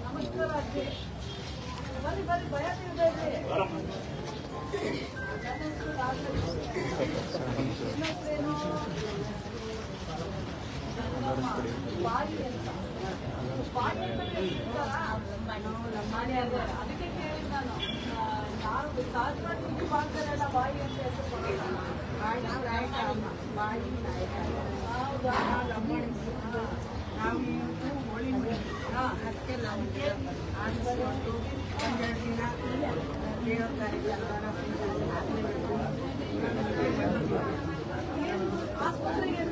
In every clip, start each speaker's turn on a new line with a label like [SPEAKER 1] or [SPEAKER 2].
[SPEAKER 1] ನಮಸ್ಕಾರ ಅಧ್ಯಕ್ಷ. ಬನ್ನಿ ಬನ್ನಿ, ಭಯ ತಿಳ್ಬೇಡ್ರಿ. ಅದಕ್ಕೆ ಕೇಳಿದ್ ನಾನು, ಯಾರು ಸಹಜವಾಗಿ ಮಾಡ್ತಾರಲ್ಲ ಬಾಯಿ ಅಂತ ಹೆಸರು
[SPEAKER 2] ನಾವು ಹೋಳಿ ಅದಕ್ಕೆ ನಮಗೆ ಆಸ್ಪತ್ರೆ ಒಂದೆರಡು ದಿನ ದೇವರ ಕಾರ್ಯಕ್ರಮ
[SPEAKER 1] ಆಸ್ಪತ್ರೆಗೆ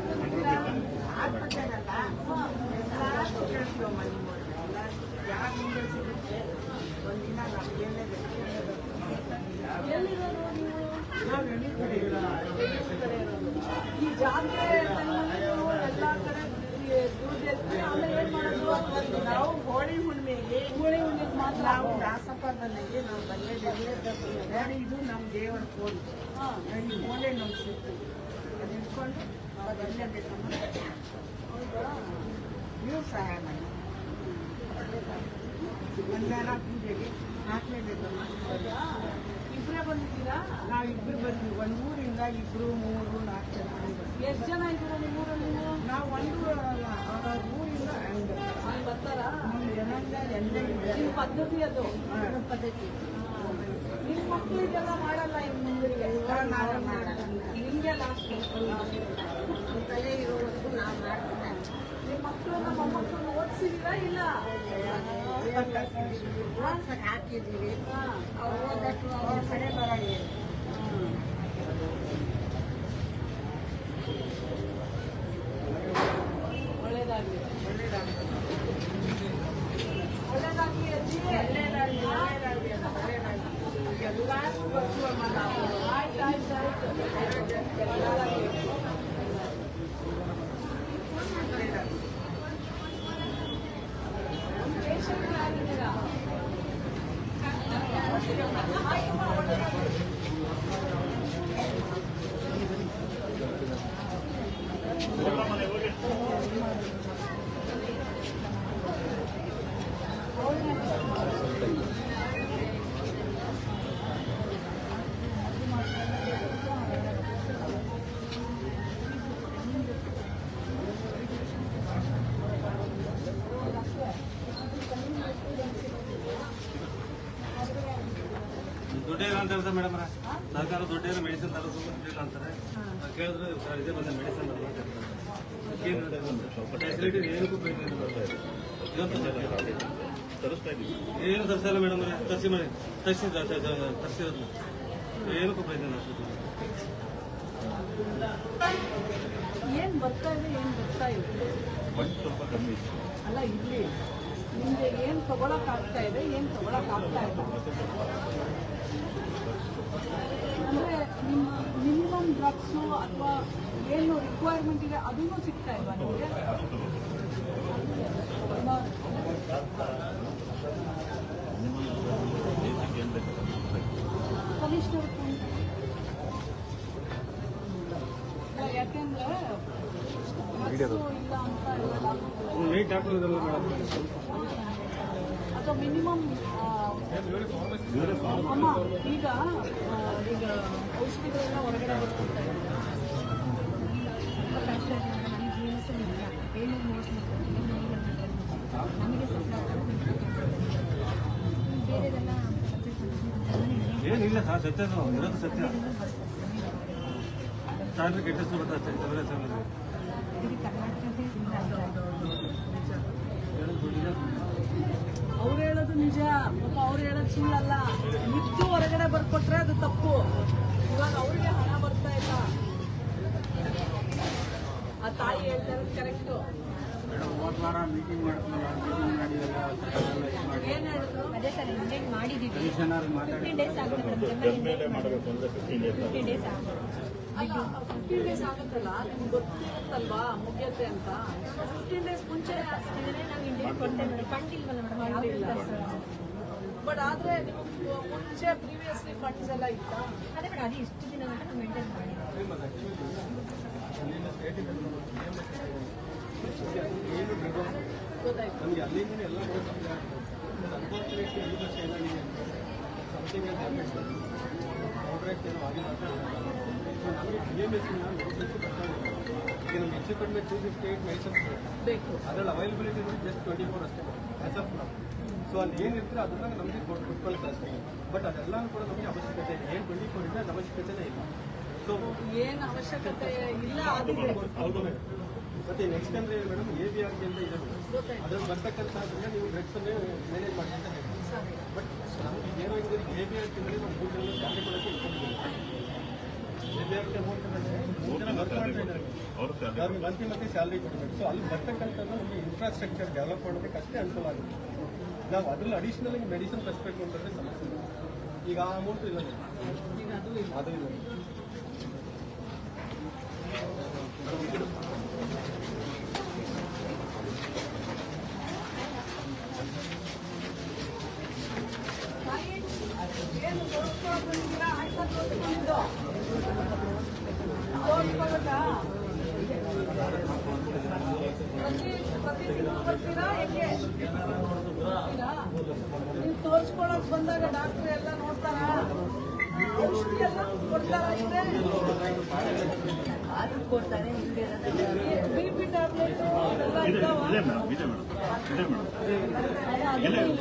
[SPEAKER 2] ಆಸ್ಪತ್ರೆಗಲ್ಲ ಮನೆ ಮಾಡಿಲ್ಲ ಯಾರು ಮುಂದೆ ಸಿಗುತ್ತೆ ಒಂದಿನ ನಮಗೆಲ್ಲ
[SPEAKER 1] ಎಲ್ಲಿರೋದು ನೀವು?
[SPEAKER 2] ನಾವು ಎಲ್ಲಿ ಕಡೆ
[SPEAKER 1] ಈ ಜಾತ್ರೆ ಎಲ್ಲಾ ಕಡೆ ಆಮೇಲೆ ಏನ್ ಮಾಡೋದು?
[SPEAKER 2] ನಾವು ಹೋಳಿ ಹುಣ್ಣಿಮೆಗೆ
[SPEAKER 1] ಮಾತ್ರ
[SPEAKER 2] ನಾವು ದಾಸಪ್ಪನಲ್ಲಿ ನಾವು ಬಲ್ಲೆ ಇದು ನಮ್ಮ ದೇವರ ಕೋಲಿ ಈ ಕೋಲೆ ನಮ್ಗೆ ಸಿಕ್ತು ಅದು ಇಟ್ಕೊಂಡು ಅದೆಲ್ಲ ಬೇಕಮ್ಮ ನೀವು ಸಹಾಯ ಮಾಡಿ ಮಧ್ಯಾಹ್ನ ಪೂಜೆಗೆ ಹಾಕ್ಲೇಬೇಕಮ್ಮ.
[SPEAKER 1] ಇಬ್ಬರೇ ಬಂದಿದ್ದೀರಾ?
[SPEAKER 2] ನಾವಿಬ್ಬರು ಬಂದ್ವಿ. ಒಂದು ಊರಿಂದ 2, 3, 4 ಜನ ಬಂದ್ವಿ.
[SPEAKER 1] ಎಷ್ಟು ಜನ ಇದ್ದೀರಾ ನಿಮ್ಮ ಊರಲ್ಲಿ?
[SPEAKER 2] ನಾವು ಒಂದು ಊರಿಂದ
[SPEAKER 1] ಅಲ್ಲಿ ಬರ್ತಾರಾ?
[SPEAKER 2] ನಮ್ಮ ಜನಾಂಗ ಎಲ್ಲ ಇದೆ.
[SPEAKER 1] ನಿಮ್ಮ ಪದ್ಧತಿ ಅದು
[SPEAKER 2] ಪದ್ಧತಿ.
[SPEAKER 1] ನಿಮ್ಮ ಮಕ್ಕಳು ಇದೆಲ್ಲ ಮಾಡಲ್ಲ ಇನ್ನು ಮುಂದಿಗೆ?
[SPEAKER 2] ಮಾಡಲ್ಲ.
[SPEAKER 1] ನಿಮ್ಗೆ ಲಾಸ್ಟ್
[SPEAKER 2] ತಲೆ ಇರೋವರೆಗೂ ನಾವು ಮಾಡ್ತೀವಿ.
[SPEAKER 1] ನಿಮ್ಮ ಮಕ್ಕಳು ನಮ್ಮ ಮಕ್ಕಳನ್ನ ಓದಿಸಿದೀರಾ ಇಲ್ಲ?
[SPEAKER 2] ಹಾಕಿದ್ದೀವಿ. ಅವ್ರು ಓದಟ್ಟು ಅವ್ರ ಕಡೆ ಬರಲಿ.
[SPEAKER 1] ಒಳ್ಳೇದಾಗ್ಲಿ ಒಳ್ಳೇದಾಗ್ಲಿ ಅಜ್ಜಿ.
[SPEAKER 2] ಒಳ್ಳೇದಾಗಲಿ ಎಲ್ಲರೂ ಬರ್ತೀವಮ್ಮ ನಾವು.
[SPEAKER 1] ಆಯ್ತು ಆಯ್ತು ಆಯ್ತು. ಒಳ್ಳೇದಾಗ್ಲಿ. ಪೇಷಂಟ್ಗಳಾಗಿದ್ದೀರಾ?
[SPEAKER 3] ದುಡ್ಡೇ ಅಂತ ಹೇಳ್ತಾರೆ ಮೇಡಮ್, ಸರ್ಕಾರ ದುಡ್ಡೇ ಮೆಡಿಸಿನ್ ತರೋದು ಅಂತಾರೆ. ಕೇಳಿದ್ರೆ ಸರ್ ಇದೇ ಬಂದ ಮೆಡಿಸಿನ್ ಫೆಸಿಲಿಟಿ ಏನಕ್ಕೂ ಏನು ತರಿಸಲ್ಲ ಮೇಡಮ್, ತರಿಸಿ ಮಾಡಿ ತರಿಸಿರೋದು ಏನಕ್ಕೂ ಪ್ರಯೋಜನ.
[SPEAKER 1] ಏನ್ ಬರ್ತಾ ಇದೆ ಏನ್ ಬರ್ತಾ ಇದೆ
[SPEAKER 3] ಸ್ವಲ್ಪ ಕಮ್ಮಿ ಇತ್ತು.
[SPEAKER 1] ಅಲ್ಲ, ಇಲ್ಲಿ ನಿಮ್ಗೆ ಏನ್ ತಗೊಳಕ್ ಆಗ್ತಾ ಇದೆ ಏನ್ ತಗೊಳಕ್ ಆಗ್ತಾ ಇಲ್ಲ ಅಂದ್ರೆ ನಿಮ್ಮ ಮಿನಿಮಮ್ ಡ್ರಗ್ಸು ಅಥವಾ ಏನು ರಿಕ್ವೈರ್ಮೆಂಟ್ ಇದೆ ಅದನ್ನು ಸಿಗ್ತಾ ಇಲ್ವಾ ನಿಮಗೆ? ಕನಿಷ್ಠ ಯಾಕೆಂದ್ರೆ ಇಲ್ಲ ಅಂತ ಅಥವಾ ಮಿನಿಮಮ್ ಅಮ್ಮ ಈಗ ಔಷಧಿಗಳೆಲ್ಲ ಹೊರಗಡೆ ಬರ್ತಿರ್ತಾ ಇದೆ.
[SPEAKER 3] ಏನಿಲ್ಲ ಸರ್, ಸತ್ಯ ಇರೋದು ಸತ್ಯ. ಸಾರಿ ಕೆಟ್ಟಷ್ಟು ಬರ್ತಾ
[SPEAKER 1] ಅವ್ರು ಹೇಳೋದು ನಿಜ, ಪಾಪ ಅವ್ರು ಹೇಳೋದು ಸುಳ್ಳಲ್ಲ. ಇದ್ದು ಹೊರಗಡೆ ಬರ್ಕೊಟ್ರೆ ಅದು ತಪ್ಪು. ಇವಾಗ ಅವ್ರಿಗೆ ಹಣ ಬರ್ತಾ ಇಲ್ಲ. ಆ ತಾಯಿ ಹೇಳ್ತಾ ಇರೋದು ಕರೆಕ್ಟು.
[SPEAKER 3] ಮೀಟಿಂಗ್
[SPEAKER 1] ಏನ್ ಹೇಳಿದ್ರು?
[SPEAKER 4] ಅದೇ ಸರ್ ಇಂಟೆಂಟ್ ಮಾಡಿದ್ದೀವಿ. 15 days ಆಗುತ್ತೆ. 15 days ಆಗುತ್ತೆ.
[SPEAKER 1] ಅಲ್ಲ, 15 days ಆಗುತ್ತಲ್ಲ, ನಿಮ್ಗೆ ಗೊತ್ತಿರುತ್ತಲ್ವಾ ಮುಗಿಯತ್ತೆ ಅಂತ. 15 days ಮುಂಚೆ
[SPEAKER 4] ನಾವು ಇಂಟೆಂಟ್ ಕೊಡ್ತೇವೆ ಮೇಡಮ್. ಫಂಡ್ ಇಲ್ವಲ್ಲ ಮೇಡಮ್?
[SPEAKER 1] ಇಲ್ಲ. ಬಟ್ ಆದ್ರೆ ನಿಮಗೆ ಮುಂಚೆ ಪ್ರೀವಿಯಸ್ಲಿ ಫಂಡ್ಸ್ ಎಲ್ಲ ಇತ್ತಾ?
[SPEAKER 4] ಅದೇ ಮೇಡಮ್ ಅದು ಇಷ್ಟು ದಿನ ಗಂಟ ನಾವು ಮೇಂಟೈನ್ ಮಾಡಿದ್ದೀವಿ.
[SPEAKER 1] ಗೊತ್ತಾಯ್ತು.
[SPEAKER 3] ನಮಗೆ ಅಲ್ಲಿಂದ ಎಲ್ಲ ಅನ್ಫಾರ್ಚುನೇಟ್ಲಿ 5 ವರ್ಷ ಏನಾಗಿದೆ ಸಮಥಿಂಗ್ ಕಾಂಟ್ರಾಕ್ಟ್ ಏನೋ ಆಗಿಲ್ಲ. ಸೊ ನಮಗೆ BMS ನೋಟಿಸ್ ಬರ್ತಾಯಿಲ್ಲ. ಈಗ ನಮ್ಗೆ ಹೆಚ್ಚು ಕಡಿಮೆ 258 ಮೆಡಿಸನ್ಸ್
[SPEAKER 1] ಬೇಕು.
[SPEAKER 3] ಅದರಲ್ಲಿ ಅವೈಲಬಿಲಿಟಿ ಜಸ್ಟ್ 24 ಅಷ್ಟೇ ಆ್ಯಸ್ ಆಫ್ ನಾವು. ಸೊ ಅಲ್ಲಿ ಏನಿರ್ತದೆ ಅದನ್ನ ನಮಗೆ ಕೊಟ್ಕೊಳ್ತಾರೆ ಅಷ್ಟೇ. ಬಟ್ ಅದೆಲ್ಲನೂ ಕೂಡ ನಮಗೆ ಅವಶ್ಯಕತೆ ಇದೆ. ಏನು 24 ಇದೆ ಅದು ಅವಶ್ಯಕತೆನೇ ಇಲ್ಲ. ಸೊ
[SPEAKER 1] ಏನು ಅವಶ್ಯಕತೆ ಇಲ್ಲ ಆಗಿದೆ.
[SPEAKER 3] ಹೌದು ಮೇಡಮ್. ಮತ್ತೆ ನೆಕ್ಸ್ಟ್ ಅಂದರೆ ಮೇಡಮ್ ABRG ಅಂತ ಇದೆ ಮೇಡಮ್.
[SPEAKER 1] ಗೊತ್ತಾಯ್ತು.
[SPEAKER 3] ಅದ್ರಲ್ಲಿ ಬರ್ತಕ್ಕಂಥದ್ದನ್ನ ನೀವು ಡ್ರಗ್ಸನ್ನೇ ಮ್ಯಾನೇಜ್ ಮಾಡಿ ಅಂತ ಹೇಳ್ತೀವಿ.
[SPEAKER 1] ಸರಿ.
[SPEAKER 3] ಬಟ್ ನಮಗೆ ಏನಾಗಿದೆ ABRG ಅಂದರೆ ನಾವು 3 ತಿಂಗಳು ಸ್ಯಾಲರಿ ಕೊಡೋಕ್ಕೆ ಇಟ್ಕೊಂಡಿದ್ದೀವಿ. ABRG ಅಮೌಂಟ್ ಅಂದರೆ 3 ಜನ ವರ್ಕ್ ಮಾಡ್ತಾ ಇದ್ದಾರೆ. ಅವ್ರಿಗೆ ಮಂತ್ಲಿ ಮತ್ತೆ ಸ್ಯಾಲರಿ ಕೊಡಬೇಕು. ಸೊ ಅಲ್ಲಿ ಬರ್ತಕ್ಕಂಥದ್ದು ನಮಗೆ ಇನ್ಫ್ರಾಸ್ಟ್ರಕ್ಚರ್ ಡೆವಲಪ್ ಮಾಡೋದಕ್ಕೆ ಅಷ್ಟೇ ಅನುಕೂಲ ಆಗುತ್ತೆ. ನಾವು ಅದರಲ್ಲಿ ಅಡಿಷನಲ್ ಆಗಿ ಮೆಡಿಸಿನ್ ತರಿಸಬೇಕು ಅಂತಂದರೆ ಸಮಸ್ಯೆ ಇಲ್ಲ. ಈಗ ಆ ಅಮೌಂಟ್ ಇಲ್ಲ
[SPEAKER 1] ಈಗ ಅದು ಇಲ್ಲ.
[SPEAKER 3] ಅದು ಇಲ್ಲ.
[SPEAKER 1] ಏನು ತೋರಿಸ್ಕೊಳಕ್ ಬಂದಿದ್ದೀರಾ? ಆಯ್ತಾ ತೋರಿಸ್ಕೊಂಡಿದ್ದು? ತೋರಿಸ್ಕೊಬೇಕಾ? ಪ್ರತಿ ತಿಂಗಳು ಬರ್ತೀರಾ? ಹೆಂಗೆ ಬರ್ತೀರಾ? ನೀವು ತೋರಿಸ್ಕೊಳಕ್ ಬಂದಾಗ ಡಾಕ್ಟ್ರ್ ಎಲ್ಲ ನೋಡ್ತಾರಾ? ಔಷಧಿ ಎಲ್ಲ ಕೊಡ್ತಾರಾ? ಇಷ್ಟೇ
[SPEAKER 4] ಅದು ಕೊಡ್ತಾರೆ
[SPEAKER 1] BP ಟ್ಯಾಬ್ಲೆಟ್ ಅದೆಲ್ಲ ಇದ್ದಾವ?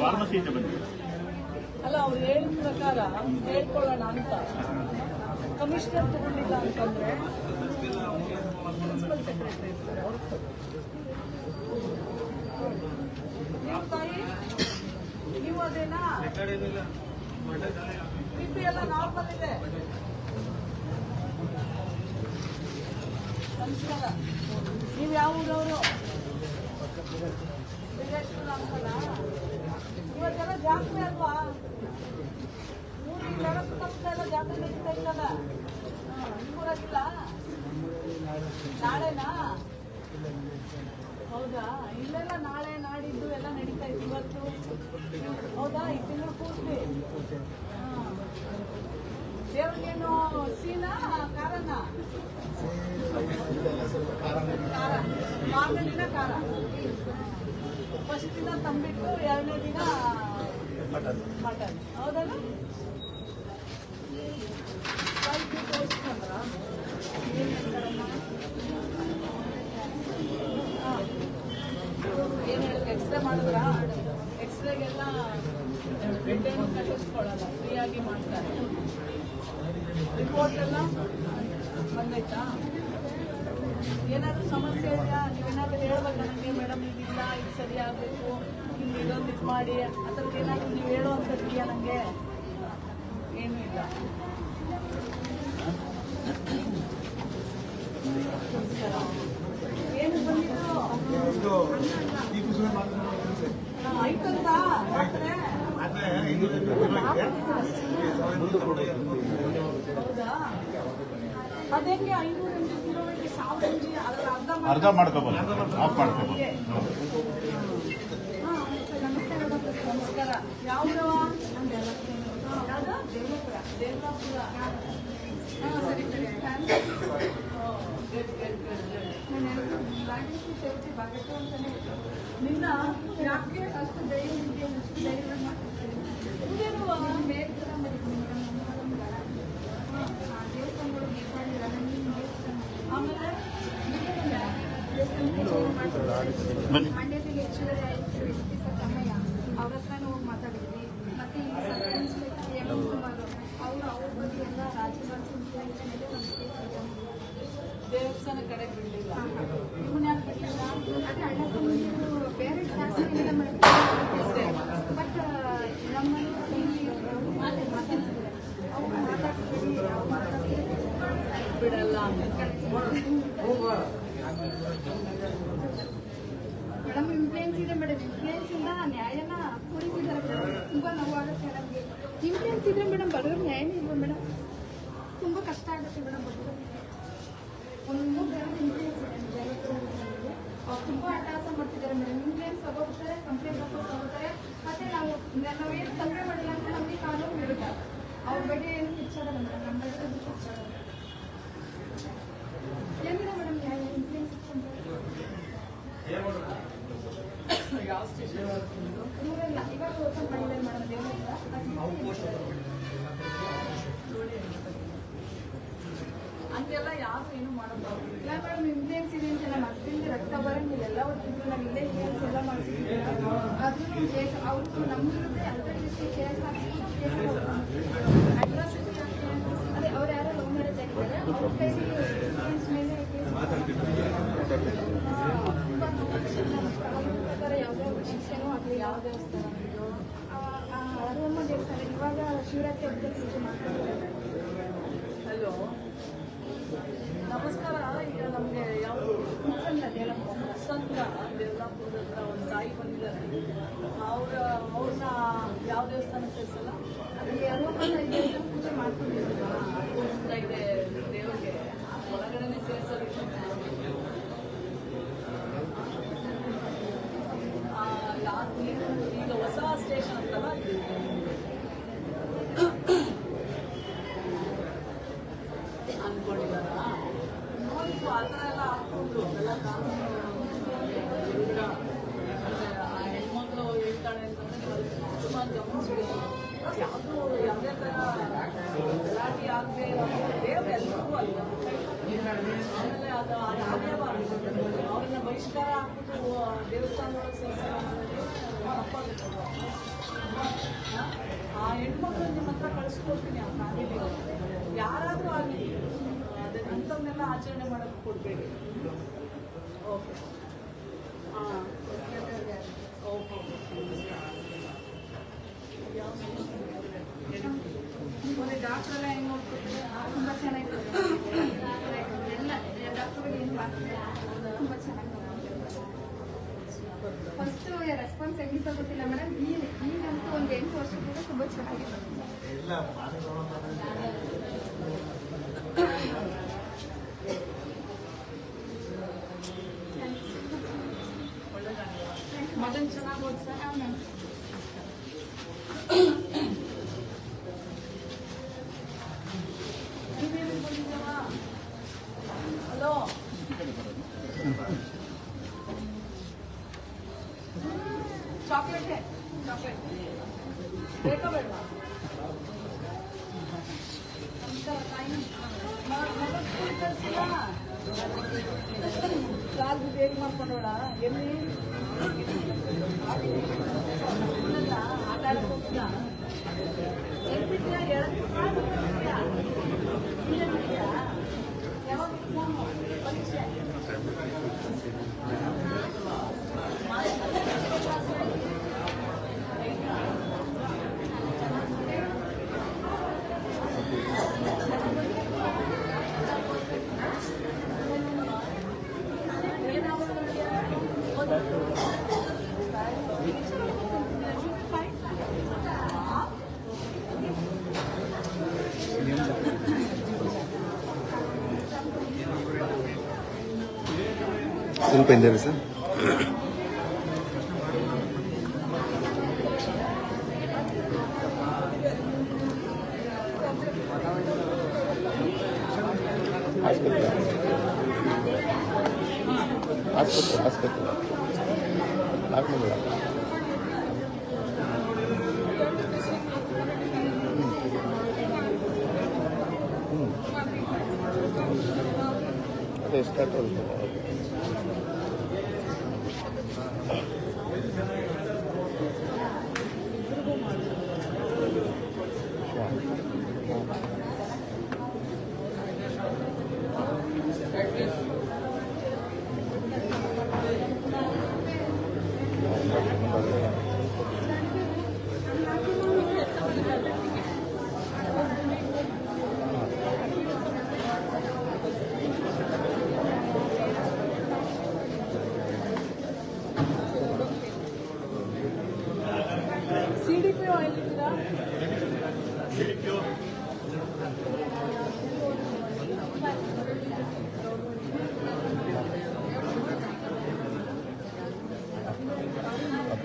[SPEAKER 5] ಫಾರ್ಮಸಿ ಇಂದ ಬಂದಿದೆ.
[SPEAKER 1] ಅಲ್ಲ ಅವ್ರು ಹೇಳಿದ ಪ್ರಕಾರ ಹೇಳ್ಕೊಳ್ಳೋಣ ಅಂತ. ಕಮಿಷನರ್ ತಗೊಂಡಿಲ್ಲ ಅಂತಂದ್ರೆ ಪ್ರಿನ್ಸಿಪಲ್ ಸೆಕ್ರೆಟರಿ ಇರ್ತಾರೆ ಅವ್ರು. ನೀವು ತಾಯಿ ನೀವು ಅದೇನಾ? BP ಎಲ್ಲ ನಾರ್ಮಲ್ ಇದೆ. ನಮಸ್ಕಾರ. ನೀವು ಯಾವ ಊರವರು? ವಿಜಯಪುರ ಅಂತಲ್ಲ. ಇವತ್ತೆಲ್ಲ ಜಾತ್ರೆ ಅಲ್ವಾ? ಊರಿಗೆಲ್ಲ ಸುತ್ತಮುತ್ತ ಎಲ್ಲ ಜಾತ್ರೆ ನಡೀತಾ ಇತ್ತಲ್ಲ. ನಿಮ್ಮೂರಾಗಿಲ್ಲ? ನಾಳೆನಾ? ಹೌದಾ? ಇಲ್ಲೆಲ್ಲ ನಾಳೆ ನಾಡಿದ್ದು ಎಲ್ಲ ನಡೀತಾ ಇತ್ತು. ಇವತ್ತು ಹೌದಾ? ಈ ತಿಂಗಳು ಪೂರ್ತಿ ದೇವ್ರಿಗೇನು ಸೀನಾ ಖಾರನ? ಖಾರ. ಮಾರನೇ ದಿನ ಖಾರ. ಫಸ್ಟ್ ದಿನ ತಂಬಿಟ್ಟು 2ನೇ ದಿನ ಮಟನ್. ಹೌದಲ್ಲ? ತೋರಿಸ್ಕೊಂಡ್ರ ಏನು ಹೇಳ್ತಾರಮ್ಮ? ಏನು ಹೇಳಿ ಎಕ್ಸ್ರೇ ಮಾಡಿದ್ರ? ಎಕ್ಸ್ರೇಗೆಲ್ಲ ಬೆಡ್ ಏನು ಕಟ್ಟಿಸ್ಕೊಳ್ಳಲ್ಲ, ಫ್ರೀಯಾಗಿ ಮಾಡ್ತಾರೆ. ರಿಪೋರ್ಟ್ ಎಲ್ಲ ಬಂದೈತಾ? ಏನಾದರೂ ಸಮಸ್ಯೆ ಇದೆಯಾ? ನೀವೇನಾದರೂ ಹೇಳ್ಬೇಕು ನನಗೆ, ಮೇಡಮ್ ಇದಿಲ್ಲ, ಇದು ಸರಿ ಆಗಬೇಕು, ನಿಮ್ಗೆ ಇದೊಂದು ಇದು ಮಾಡಿ, ಆ ಥರದ್ದು ಏನಾದರೂ ನೀವು ಹೇಳುವಂಥದ್ದು ಇದೆಯಾ? ನನಗೆ ಏನೂ ಇಲ್ಲ. ಏನು ಬಂದಿದ್ದು? ಆಯ್ತಂತ ರಾತ್ರಿ? ಹೌದಾ? ಅದೇಂಗೆ 500 mg 1000 mg
[SPEAKER 5] ಅರ್ಧ ಮಾಡ್ಕೋಬೋದು, ಆಫ್ ಮಾಡ್ಕೋಬೋದು.
[SPEAKER 1] ನಮಸ್ಕಾರ. ಯಾವ್ದವ? ಯಾವ್ದು? ದೇವಪುರ. ಹಾಂ, ಸರಿ ಸರಿ. ನಿನ್ನ ಯಾಕೆ ಅಷ್ಟು ಧೈರ್ಯ ಆಮೇಲೆ
[SPEAKER 6] ಮಂಡ್ಯದಲ್ಲಿ ಹೆಚ್ಚುವರಿ ಆಯುಕ್ತರು SP ತಮ್ಮಯ್ಯ ಅವ್ರ ಹತ್ರನೂ ಹೋಗಿ ಮಾತಾಡಿದ್ವಿ. ಮತ್ತೆ ಈ ಸಬ್ ಇನ್ಸ್ಪೆಕ್ಟರ್ M. ಕುಮಾರ್ ಅವ್ರ ಬಗ್ಗೆ ಎಲ್ಲ ರಾಜ್ಯಪಾಲ ಮೇಲೆ
[SPEAKER 1] ದೇವಸ್ಥಾನ ಕಡೆ ಬಿಡಲಿಲ್ಲ. ನಿಮ್ಮನ್ನ ಯಾಕೆ ಬಿಡಲಿಲ್ಲ?
[SPEAKER 6] ಅದೇ ಅಣ್ಣ ತಮ್ಮಂದಿರು ಬೇರೆ ಶಾಸಕರಿಂದ ಮಾಡ್ತಾರೆ. ಬಟ್ ನಮ್ಮನ್ನು ಮಾತಾಡ್ತಿದ್ದಾರೆ. ಅವ್ರು ಮಾತಾಡ್ತಿದ್ದೀವಿ, ನಾವು ಮಾತಾಡ್ತಿದ್ದೀವಿ
[SPEAKER 1] ಬಿಡಲ್ಲ.
[SPEAKER 6] ಮೇಡಮ್ ಇನ್ಫ್ಲೂಯೆನ್ಸ್ ಇದೆ ಮೇಡಮ್. ಇನ್ಫ್ಲೂಯೆನ್ಸ್ ಇಂದ ನ್ಯಾಯನ ಕುಡಿತಿದ್ದಾರೆ ಮೇಡಮ್. ತುಂಬ ನೋವಾಗುತ್ತೆ ನಮಗೆ. ಇನ್ಫ್ಲೂಯೆನ್ಸ್ ಇದ್ರೆ ಮೇಡಮ್ ಬಡವ್ರ ನ್ಯಾಯನೇ ಇಲ್ವಾ ಮೇಡಮ್? ತುಂಬ ಕಷ್ಟ ಆಗುತ್ತೆ ಮೇಡಮ್ ಬಡವರು. ಒಂದು 3 ಇನ್ಫ್ಲೂಯೆನ್ಸ್ ಇದೆ. ಅವ್ರು ತುಂಬಾ ಅಟ್ಟಹಾಸ ಮಾಡ್ತಿದ್ದಾರೆ ಮೇಡಮ್. ಇಂಪ್ಲೇನ್ಸ್ ತಗೋತಾರೆ, ಕಂಪ್ಲೇಂಟ್ ವಾಪಸ್ ತಗೋತಾರೆ. ಮತ್ತೆ ನಾವೇನು ತೊಂದರೆ ಮಾಡಿಲ್ಲ ಅಂತ ನಮಗೆ ಕಾನೂನು ವಿರುದ್ಧ ಅವ್ರ ಬಗ್ಗೆ ಏನು ಕಿಚ್ಚಾಡಲ್ಲ ಮೇಡಮ್. ನಮ್ಮ ಬಗ್ಗೆ ಕಿಚ್ಚಾಡಲ್ಲ. ಏನಿಲ್ಲ ಮೇಡಮ್, ಇಂಪ್ಲೇನ್ಸ್
[SPEAKER 1] ಯಾವ ಸ್ಟೇಷನ್
[SPEAKER 6] ದೂರಲ್ಲ. ಇವಾಗ ಓಪನ್ ಮಾಡಿದ್ದಾರೆ ಮೇಡಮ್ ದೇವರಿಂದ.
[SPEAKER 1] ಹಂಗೆಲ್ಲ ಯಾರು ಏನು ಮಾಡೋದು
[SPEAKER 6] ಇಲ್ಲ ಮೇಡಮ್, ಇಂಪ್ಲೇನ್ಸ್ ಇದೆ ಅಂತೆಲ್ಲ ಮಕ್ಕಳಿಂದ ರಕ್ತ ಬರಂಗಿಲ್ಲ. ಎಲ್ಲ ಹೊತ್ತಿದ್ರು ನಾವು ಇಲ್ಲೇ ಇಂಪ್ಲೇನ್ಸ್ ಎಲ್ಲ ಮಾಡಿಸಿದ್ವಿ. ಅದನ್ನು ಕೇಸ್ ಅವರು ನಮ್ಮ ವಿರುದ್ಧ ಅಲ್ಟರ್ನೇಟಿವ್ ಕೇಸ್ ಹಾಕಿದ್ರು. ಕೇಸ್ ಅಟ್ರಾಸಿಟಿ ಅದೇ ಅವ್ರು ಯಾರೋ ಲವ್ ಮ್ಯಾರೇಜ್ ಆಗಿದ್ದಾರೆ. ಅವ್ರ ಕೈಲಿ ಇಂಪ್ಲೇನ್ಸ್ ಮೇಲೆ ಕೇಸ್ ಪ್ರಕಾರ ಯಾವುದೇ ಶಿಕ್ಷೆನೂ ಆಗಲಿ.
[SPEAKER 1] ಯಾವ ದೇವಸ್ಥಾನ ಇದು?
[SPEAKER 6] ಹರವಮ್ಮ ದೇವಸ್ಥಾನ. ಇವಾಗ ಶಿವರಾತ್ರಿ ಹಬ್ಬದಲ್ಲಿ ಪೂಜೆ ಮಾಡ್ತಾರೆ.
[SPEAKER 1] ಹಲೋ, ನಮಸ್ಕಾರ. ಈಗ ನಮಗೆ ಯಾವ ವಸಂತ ದೇವಲಾಪುರದ ಹತ್ರ ಒಂದು ತಾಯಿ ಬಂದಿದ್ದಾರೆ. ಅವ್ರನ್ನ ಯಾವ ದೇವಸ್ಥಾನ ಸೇರಿಸಲ್ಲ?
[SPEAKER 6] ಅಲ್ಲಿ ಹರವಮ್ಮ ದೇವಸ್ಥಾನ ಪೂಜೆ ಮಾಡ್ಕೊಂಡಿದ್ರು.
[SPEAKER 1] ಇದೆ ದೇವರಿಗೆ ಒಳಗಡೆನೆ ಸೇರಿಸೋದು. ಈಗ ಹೊಸ ಸ್ಟೇಷನ್ ಅಂತಲ್ಲ ಅನ್ಕೊಂಡಿದಾರ. ನೋಡಿದ್ರು ಆ ಥರ ಎಲ್ಲ ಹಾಕ್ಕೊಂಡು ಎಲ್ಲ ಕಾನೂನು ಆ ಹೆಣ್ಮಕ್ಳು ಹೇಳ್ತಾಳೆ ಅಂತಂದ್ರೆ ಸುಮಾರು ಗಮನಿಸ್ಬೇಕು. ಯಾವುದೇ ಥರ ಗಲಾಟೆ ಆಗದೆ ದೇವ್ರು ಎಲ್ರಿಗೂ ಅಲ್ಲ. ಆಮೇಲೆ ಅದು ಆಗಲೇಬಾರ್ದು. ಅವ್ರನ್ನ ಬಹಿಷ್ಕಾರ ಹಾಕ್ಬಿಟ್ಟು ದೇವಸ್ಥಾನದೊಳಗೆ ಸೇರಿಸಲ್ಲ ತಪ್ಪಾಗುತ್ತೆ. ಆ ಹೆಣ್ಮಕ್ಳು ನಿಮ್ಮ ಹತ್ರ ಕಳಿಸ್ಕೊಡ್ತೀನಿ. ಆ ಫ್ಯಾಮಿಲಿಗೆ ಯಾರಾದರೂ ಆಗಲಿ ಅಂಥವನ್ನೆಲ್ಲ ಆಚರಣೆ ಮಾಡೋಕ್ಕೆ ಕೊಡಬೇಡಿ. ಓಕೆ, ಹಾಂ, ಓಕೆ.
[SPEAKER 6] ಮೊನ್ನೆ ಡಾಕ್ಟರ್ ಎಲ್ಲ ಹೆಂಗೆ ನೋಡ್ಕೊತಾರೆ ತುಂಬ ಚೆನ್ನಾಗಿರುತ್ತೆ. ಎಲ್ಲ ಡಾಕ್ಟರ್ಗಳು ಏನು ಮಾಡ್ತಾರೆ ತುಂಬ ಚೆನ್ನಾಗಿ ಫಸ್ಟ್ ರೆಸ್ಪಾನ್ಸ್ ಹೆಂಗಿತ್ತು ಗೊತ್ತಿಲ್ಲ ಮೇಡಮ್. ಈಗಂತೂ ಒಂದು 8 ವರ್ಷದಿಂದ ತುಂಬ ಚೆನ್ನಾಗಿದೆ.
[SPEAKER 1] ಮಗನ್ ಚೆನ್ನಾಗಿ ಓದ್ಸ. ನೀವೇನು ಬಂದಿದ್ದಾವ? ಹಲೋ, ಚಾಕ್ಲೇಟ್ ಬೇಕಾ ಬೇಡವಾ? ಕಾಲ್ ಬೇಗ ಮಾಡ್ಕೊಂಡೋಳ. ಎಲ್ಲಿ ಆಟ ಆಡಕ್ಕೆ ಹೋಗ್ತೀಯಾ? ಎಲ್ಲಿದ್ಯಾ? ಯಾವಾಗ ಎಕ್ಸಾಮು? ಪರೀಕ್ಷೆ?
[SPEAKER 7] ಸ್ವಲ್ಪ ಹಿಂದೆ ಸರ್. ಆಸ್ಪತ್ರೆ ಆಗ್ಲಿಲ್ಲ. ಅದೇ ಸ್ಟಾರ್ಟ್
[SPEAKER 1] CDPO ಎಲ್ಲಿದ್ದೀರಾ?
[SPEAKER 2] ನಂಬರ್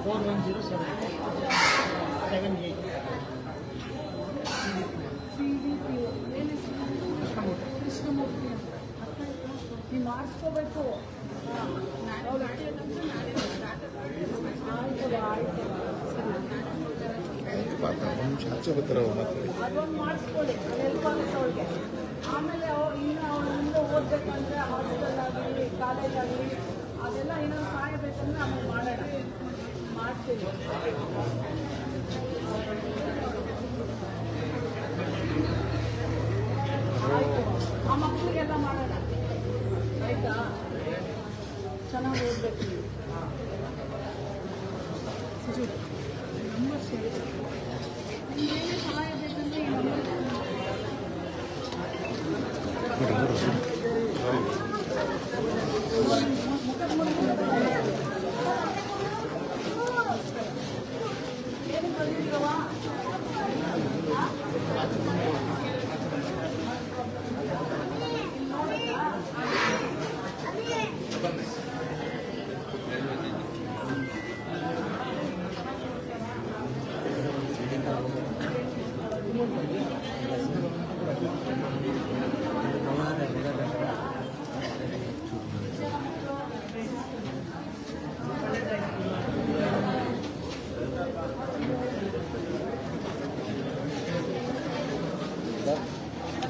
[SPEAKER 2] 41078
[SPEAKER 1] ಕೃಷ್ಣಮೂರ್ತಿ ನೀವು ಮಾಡಿಸ್ಕೋಬೇಕು.
[SPEAKER 7] ಆಚೆ ಬರ್ತಾರವ ಮಾತಾಡಿ.
[SPEAKER 1] ಅದೊಂದು ಮಾಡಿಸ್ಕೊಳ್ಳಿ, ಹೆಲ್ಪ್ ಆಗುತ್ತೆ ಅವ್ರಿಗೆ. ಆಮೇಲೆ ಇನ್ನು ಅವ್ರು ಮುಂದೆ ಓದಬೇಕಂದ್ರೆ ಹಾಸ್ಟೆಲ್ ಆಗಲಿ ಕಾಲೇಜ್ ಆಗಲಿ ಅದೆಲ್ಲ ಏನಾದ್ರು ಸಹಾಯ ಬೇಕಂದ್ರೆ ಆಮೇಲೆ ಮಾಡೋಣ, ಮಾಡ್ತೀವಿ. ಆಯಿತು, ಆ ಮಕ್ಕಳಿಗೆಲ್ಲ ಮಾಡೋಣ ಆಯಿತಾ. ಚೆನ್ನಾಗಿ ಓದಬೇಕು. ನಂಬರ್ ಸೇರಿ ನಿಮಗೇನೇ ಸಹಾಯ ಬೇಕಂದ್ರೆ ಈ ನಂಬರ್ ಏನು ಬಂದಿದ್ದೀರವ?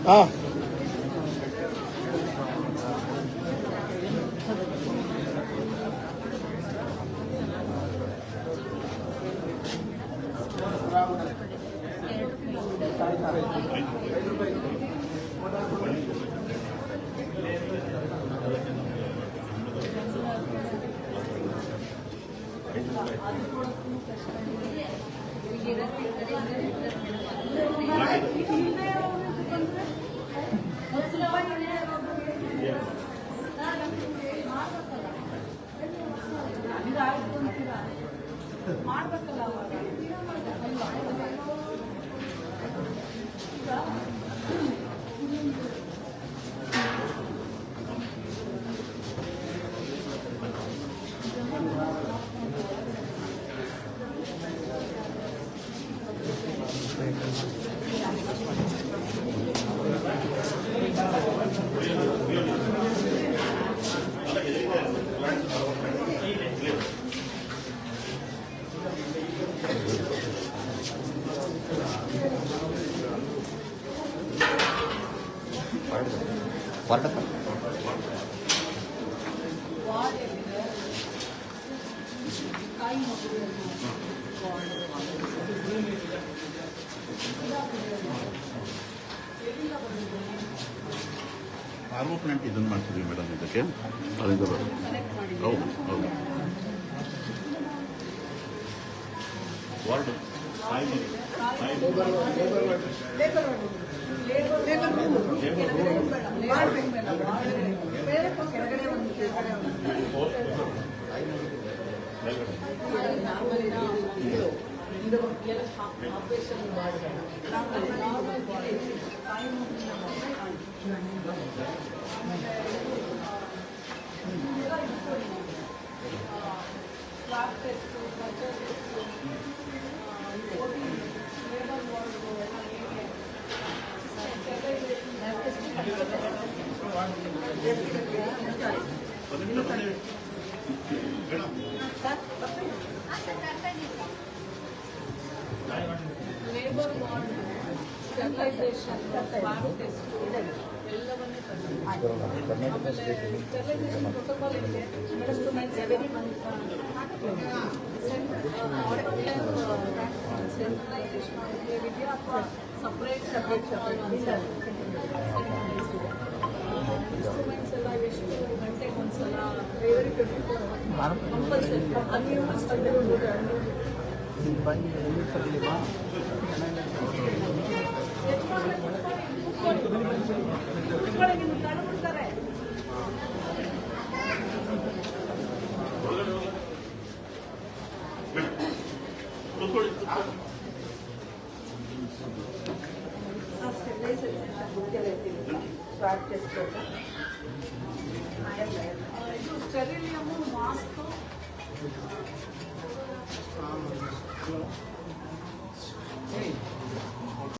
[SPEAKER 7] ಹಾಂ
[SPEAKER 1] ಮಾಡ್ಬೇಕಲ್ಲ ಅವಾಗ.
[SPEAKER 7] ಹೊರಟಪ್ಪ
[SPEAKER 1] ಕಾಯಿ ಮಕ್ಕಳು
[SPEAKER 5] ಫಾರ್ಮೋ ಪ್ಲಾಂಟ್ ಇದನ್ನು ಮಾಡ್ತೀವಿ ಮೇಡಮ್, ಇದಕ್ಕೆ ಅದರಿಂದ ಬರೋದು. ಹೌದು ಹೌದು. ವಾರ್ಡ್
[SPEAKER 1] ಕೆಳಗಡೆ ಒಂದು ಆಪರೇಷನ್ ಮಾಡಿದ್ರೆ swab test, culture test, labour ward ಎಲ್ಲ ಹೇಗೆ labour ward sterilisation swab test ಎಲ್ಲವನ್ನೇ ಆಮೇಲೆ ಸ್ಟೆರಿಲೈಸೇಷನ್ ಪ್ರೋಟೋಕಾಲ್ ಇದೆ ಇನ್ಸ್ಟ್ರೂಮೆಂಟ್ಸ್ ಸೆಂಟ್ರಲೈಸೇಷನ್ ಇದೆಯಾ ಅಥವಾ ಸಪ್ರೇಟ್ ಇನ್ಸ್ಟ್ರೂಮೆಂಟ್ಸ್ ಎಲ್ಲ ಎಷ್ಟು ಗಂಟೆಗೆ ಒಂದ್ಸಲ ಕಂಪಲ್ಸರಿ ತಡೆಬಿಡ್ತಾರೆ.
[SPEAKER 2] ಸ್ವಾಬ್ ಟೆಸ್ಟ್
[SPEAKER 1] ಇದು ಸ್ಟೆರಿಲಿಯಮು ಮಾಸ್ಕು